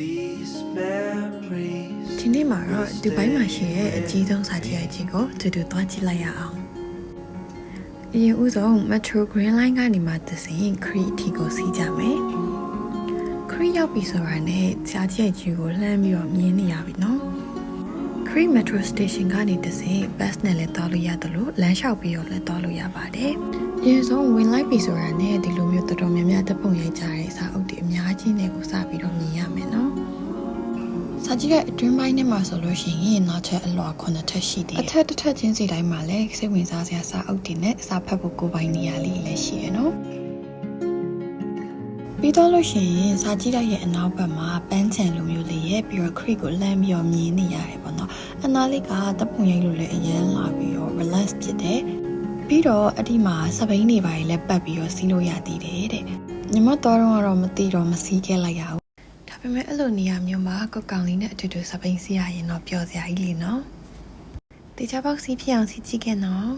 these memories ဒီနေ့မှာတော့ဒူဘိုင်းမှာရှိတဲ့အကြီးဆုံးစာကြည့်အကြီးကိုတူတူသွားကြည့်လိုက်ရအောင်အရင်ဦးဆုံး Metro Green Line ကနေမှသစဉ် Crete ထီကိုစီးကြမယ် Crete ရောက်ပြီဆိုတာနဲ့စာကြည့်အကြီးကိုလှမ်းပြီးတော့မြင်နေရပြီနော် Crete Metro Station ကနေသစဉ် bus နဲ့လည်းသွားလို့ရတယ်လို့လမ်းလျှောက်ပြီးတော့လည်းသွားလို့ရပါတယ်အရင်ဆုံးဝင်လိုက်ပြီဆိုတာနဲ့ဒီလိုမျိုးတော်တော်များများတပ်ပုံရိုက်ကြတဲ့စာအုပ်တွေအများကြီးနဲ့ကိုစပြီးတော့မြင်ရမယ်နော်စာကြည့်တဲ့အတွင်းပိုင်းထဲမှာဆိုလို့ရှိရင်နောက်ထပ်အလွှာ9ထပ်ရှိသေးတယ်အထက်တစ်ထပ်ချင်းစီတိုင်းမှာလည်းစိတ်ဝင်စားစရာစာအုပ်တွေနဲ့စာဖတ်ဖို့ကိုယ်ပိုင်နေရာလေးလည်းရှိရနော်ပြီးတော့လို့ရှိရင်စာကြည့်တဲ့ရဲ့အနောက်ဘက်မှာပန်းချံလိုမျိုးလေးရဲ့ပြီးတော့ Crete ကိုလှမ်းပြီးတော့မြင်နေရတယ်ပေါ့နော်အနားလေးကတပ်ပုံရိုက်လို့လည်းအရင်လာပြီးတော့ relax ဖြစ်တယ်ပြီးတော့အဒီမှာစပိန်နေပါလေလည်းပတ်ပြီးတော့စီးလို့ရသေးတယ်တဲ့ညီမတော်တော့မသိတော့မစီးခဲ့လိုက်ရဘူးဒါပေမဲ့အဲ့လိုနေရာမျိုးမှာကိုကောင်လေးနဲ့အတူတူစပိန်စီးရရင်တော့ပျော်စရာကြီးလေနော်တေချာပေါက်စီးဖြစ်အောင်စီးကြည့်ခဲ့နော်